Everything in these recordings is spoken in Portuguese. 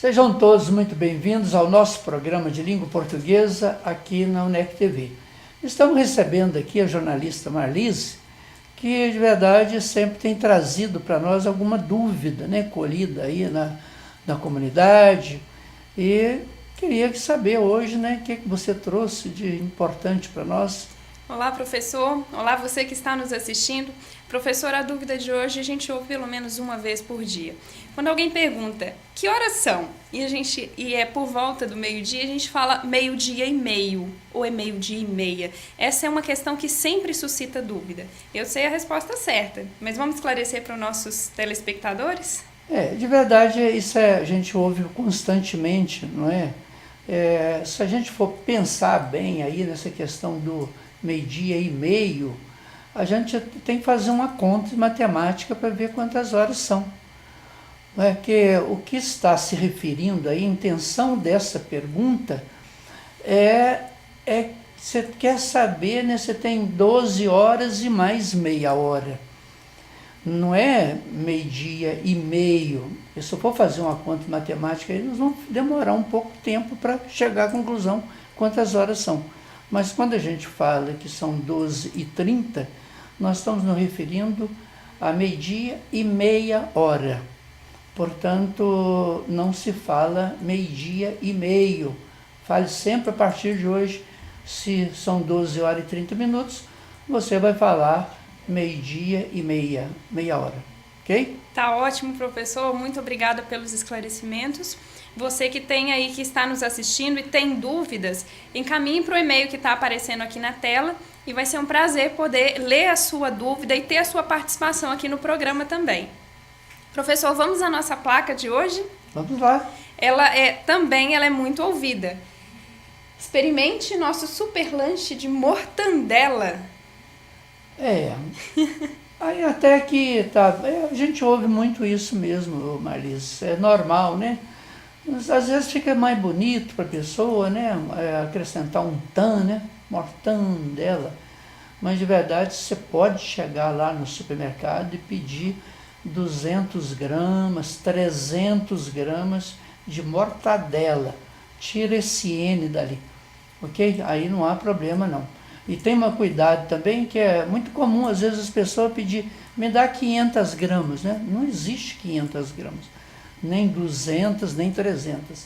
Sejam todos muito bem-vindos ao nosso programa de língua portuguesa aqui na UNEC TV. Estamos recebendo aqui a jornalista Marlise, que de verdade sempre tem trazido para nós alguma dúvida, né, colhida aí na comunidade. E queria saber hoje, né, o que você trouxe de importante para nós. Olá, professor. Olá, você que está nos assistindo. Professor, a dúvida de hoje a gente ouve pelo menos uma vez por dia. Quando alguém pergunta, que horas são? E é por volta do meio-dia, a gente fala meio-dia e meio, ou é meio-dia e meia. Essa é uma questão que sempre suscita dúvida. Eu sei a resposta certa, mas vamos esclarecer para os nossos telespectadores? De verdade, isso a gente ouve constantemente, não é? Se a gente for pensar bem aí nessa questão do meio-dia e meio, a gente tem que fazer uma conta de matemática para ver quantas horas são. Que o que está se referindo aí, a intenção dessa pergunta você quer saber, né, você tem 12 horas e mais meia hora. Não é meio-dia e meio. E se eu for fazer uma conta matemática, aí nós vamos demorar um pouco de tempo para chegar à conclusão quantas horas são. Mas quando a gente fala que são 12h30, nós estamos nos referindo a meio-dia e meia hora. Portanto, não se fala meio-dia e meio. Fale sempre a partir de hoje, se são 12 horas e 30 minutos, você vai falar meio-dia e meia hora. Ok? Tá ótimo, professor. Muito obrigada pelos esclarecimentos. Você que está nos assistindo e tem dúvidas, encaminhe para o e-mail que está aparecendo aqui na tela e vai ser um prazer poder ler a sua dúvida e ter a sua participação aqui no programa também. Professor, vamos à nossa placa de hoje? Vamos lá. Ela é muito ouvida. Experimente nosso super lanche de mortandela. Aí até que tá, a gente ouve muito isso mesmo, Marlise, é normal, né? Mas, às vezes fica mais bonito para a pessoa, né? Acrescentar um tan, né? Mortandela. Mas de verdade você pode chegar lá no supermercado e pedir 200 gramas, 300 gramas de mortadela. Tira esse N dali, ok? Aí não há problema não. E tem um cuidado também que é muito comum, às vezes as pessoas pedir, me dá 500 gramas, né? Não existe 500 gramas, nem 200, nem 300.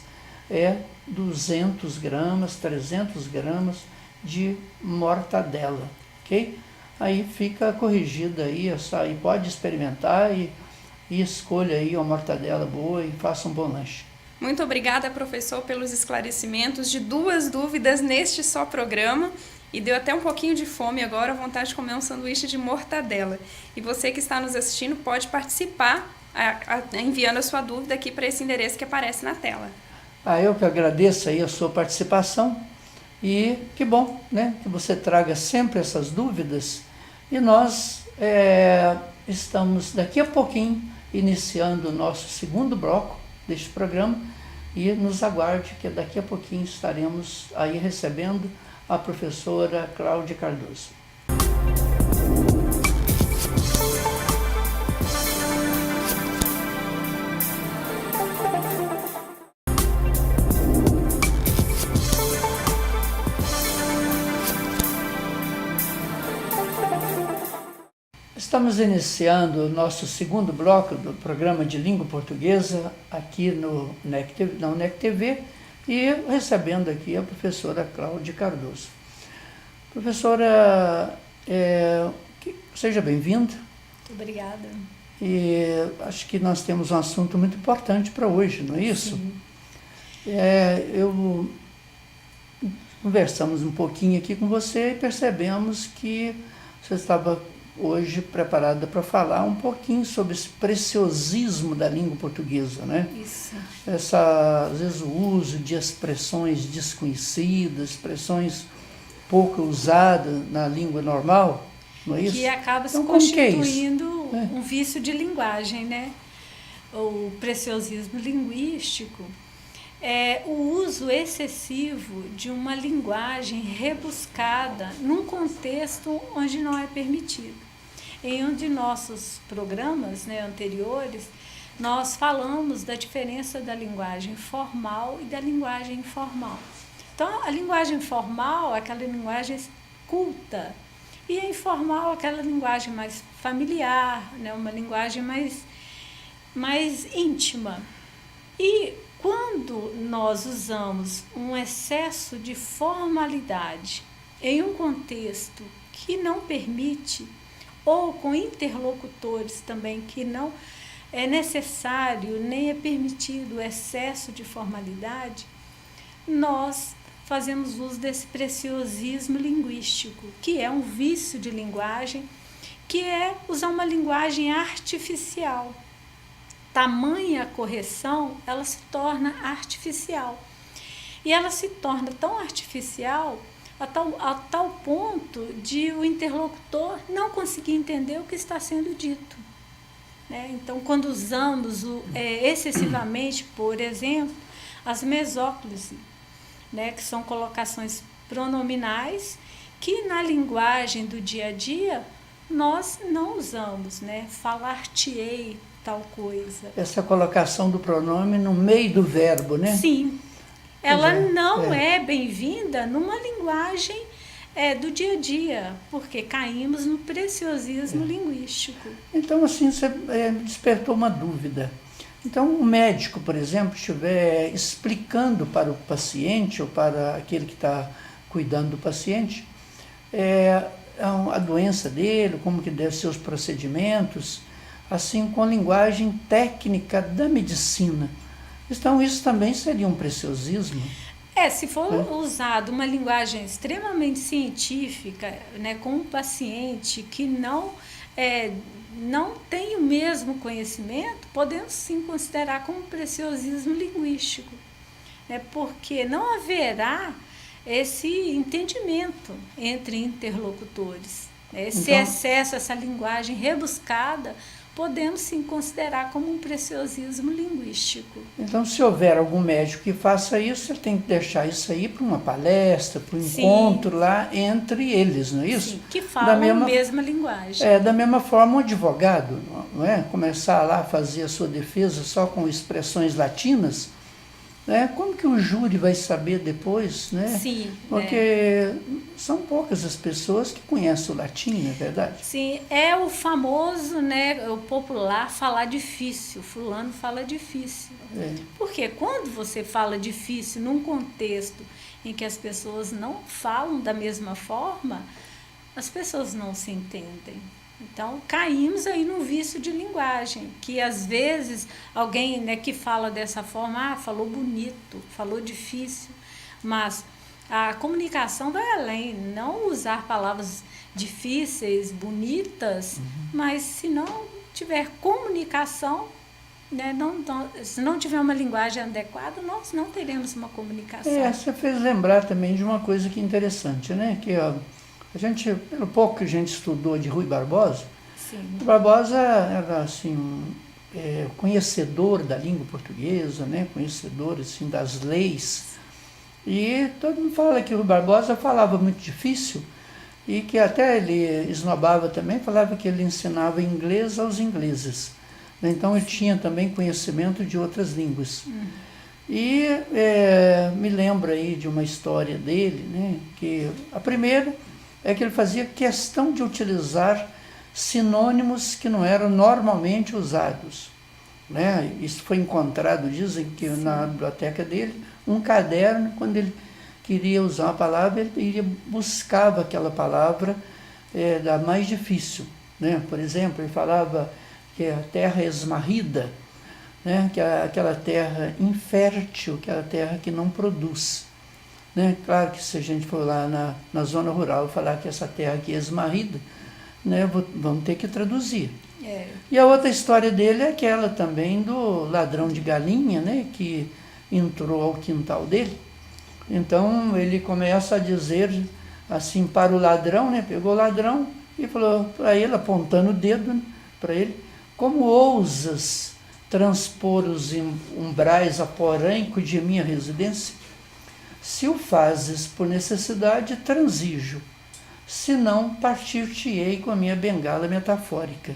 É 200 gramas, 300 gramas de mortadela, ok? Aí fica corrigida aí, e pode experimentar e escolha aí uma mortadela boa e faça um bom lanche. Muito obrigada, professor, pelos esclarecimentos de 2 dúvidas neste só programa. E deu até um pouquinho de fome agora, vontade de comer um sanduíche de mortadela. E você que está nos assistindo pode participar enviando a sua dúvida aqui para esse endereço que aparece na tela. Eu que agradeço aí a sua participação e que bom, né, que você traga sempre essas dúvidas. E nós estamos daqui a pouquinho iniciando o nosso segundo bloco deste programa e nos aguarde que daqui a pouquinho estaremos aí recebendo a professora Cláudia Cardoso. Estamos iniciando o nosso segundo bloco do programa de língua portuguesa aqui na UNEC TV e recebendo aqui a professora Cláudia Cardoso. Professora, seja bem-vinda. Muito obrigada. E acho que nós temos um assunto muito importante para hoje, não é isso? Sim. Conversamos um pouquinho aqui com você e percebemos que você estava hoje preparada para falar um pouquinho sobre esse preciosismo da língua portuguesa, né? Isso. Às vezes o uso de expressões desconhecidas, expressões pouco usadas na língua normal, não é isso? Que acaba se Então, como que é isso? constituindo um vício de linguagem, né? O preciosismo linguístico é o uso excessivo de uma linguagem rebuscada num contexto onde não é permitido. Em um de nossos programas, né, anteriores, nós falamos da diferença da linguagem formal e da linguagem informal. Então, a linguagem formal é aquela linguagem culta, e a informal é aquela linguagem mais familiar, né? Uma linguagem mais íntima. E quando nós usamos um excesso de formalidade em um contexto que não permite, ou com interlocutores também que não é necessário nem é permitido o excesso de formalidade, nós fazemos uso desse preciosismo linguístico, que é um vício de linguagem, que é usar uma linguagem artificial. Tamanha correção, ela se torna artificial. E ela se torna tão artificial a tal ponto de o interlocutor não conseguir entender o que está sendo dito. Né? Então, quando usamos excessivamente, por exemplo, as mesóclise, né, que são colocações pronominais que na linguagem do dia a dia nós não usamos, né? Falar-te-ei tal coisa. Essa colocação do pronome no meio do verbo, né? Sim. Ela não é bem-vinda numa linguagem do dia a dia, porque caímos no preciosismo linguístico. Então, assim, você despertou uma dúvida. Então, o médico, por exemplo, estiver explicando para o paciente ou para aquele que está cuidando do paciente a doença dele, como que deve ser os procedimentos, assim, com a linguagem técnica da medicina. Então, isso também seria um preciosismo? Se for usado uma linguagem extremamente científica, né, com um paciente que não tem o mesmo conhecimento, podemos sim considerar como preciosismo linguístico, né, porque não haverá esse entendimento entre interlocutores. Esse excesso, essa linguagem rebuscada, podemos sim considerar como um preciosismo linguístico. Então, se houver algum médico que faça isso, ele tem que deixar isso aí para uma palestra, para um encontro lá entre eles, não é isso? Sim, que falam a mesma linguagem. Da mesma forma, um advogado, não é? Começar lá a fazer a sua defesa só com expressões latinas, né? Como que o júri vai saber depois, né? Sim. Porque são poucas as pessoas que conhecem o latim, não é verdade? Sim, é o famoso, né, o popular falar difícil, fulano fala difícil. Porque quando você fala difícil num contexto em que as pessoas não falam da mesma forma, as pessoas não se entendem. Então, caímos aí num vício de linguagem, que às vezes alguém, né, que fala dessa forma, falou bonito, falou difícil, mas a comunicação vai além, não usar palavras difíceis, bonitas, mas se não tiver comunicação, né, se não tiver uma linguagem adequada, nós não teremos uma comunicação. Você fez lembrar também de uma coisa que é interessante, né? Que a gente, pelo pouco que a gente estudou de Rui Barbosa, Sim. Rui Barbosa era assim, conhecedor da língua portuguesa, né? Conhecedor assim, das leis. E todo mundo fala que o Rui Barbosa falava muito difícil e que até ele esnobava também, falava que ele ensinava inglês aos ingleses. Então ele tinha também conhecimento de outras línguas. E me lembro aí de uma história dele, né? Que a primeira é que ele fazia questão de utilizar sinônimos que não eram normalmente usados. Né? Isso foi encontrado, dizem que na biblioteca dele, um caderno, quando ele queria usar uma palavra, ele buscava aquela palavra da mais difícil. Né? Por exemplo, ele falava que a terra esmarrida, né? Que é aquela terra infértil, aquela terra que não produz. Né? Claro que se a gente for lá na zona rural falar que essa terra aqui é esmarrida, né? Vamos ter que traduzir. E a outra história dele é aquela também do ladrão de galinha, né? Que entrou ao quintal dele. Então ele começa a dizer assim para o ladrão, né? Pegou o ladrão e falou para ele, apontando o dedo para ele: como ousas transpor os umbrais aporânicos de minha residência? Se o fazes por necessidade, transijo, se não, partir-te-ei com a minha bengala metafórica.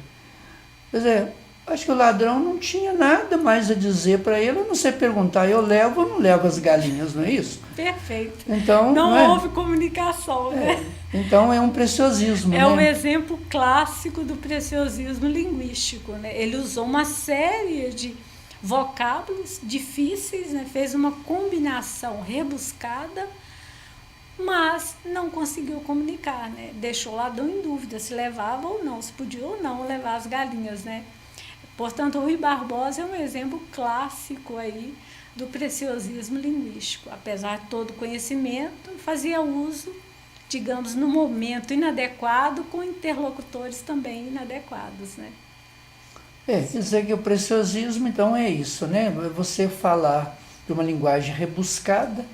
Quer dizer, Acho que o ladrão não tinha nada mais a dizer para ele, a não ser perguntar, eu levo ou não levo as galinhas, não é isso? Perfeito. Então, Não é? houve comunicação, né? Então é um preciosismo, É né? um exemplo clássico do preciosismo linguístico, né? Ele usou uma série de vocábulos difíceis, né? Fez uma combinação rebuscada, mas não conseguiu comunicar, né? Deixou o ladrão em dúvida se levava ou não, se podia ou não levar as galinhas, né? Portanto, o Rui Barbosa é um exemplo clássico aí do preciosismo linguístico. Apesar de todo o conhecimento, fazia uso, digamos, no momento inadequado, com interlocutores também inadequados, né? Quer dizer que o preciosismo, então, é isso, né? É você falar de uma linguagem rebuscada,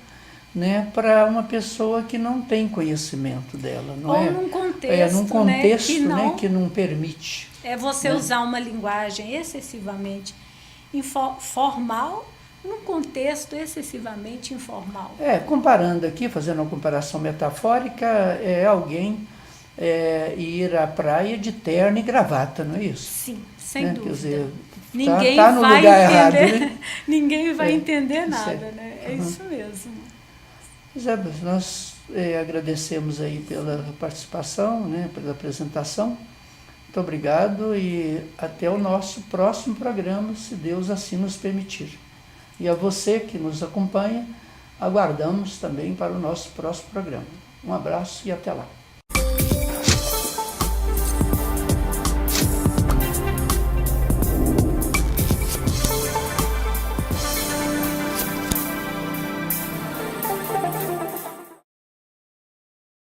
né, para uma pessoa que não tem conhecimento dela, não Ou é? num contexto, num contexto, né, que não permite. É você usar uma linguagem excessivamente formal num contexto excessivamente informal. Comparando aqui, fazendo uma comparação metafórica, é alguém ir à praia de terno e gravata, não é isso? Sim, sem né? dúvida. Quer dizer, Ninguém tá no vai lugar entender, errado, né? ninguém vai É, entender isso nada, é. né? É isso mesmo. Pois é, nós agradecemos aí pela participação, né, pela apresentação. Muito obrigado e até o nosso próximo programa, se Deus assim nos permitir. E a você que nos acompanha, aguardamos também para o nosso próximo programa. Um abraço e até lá.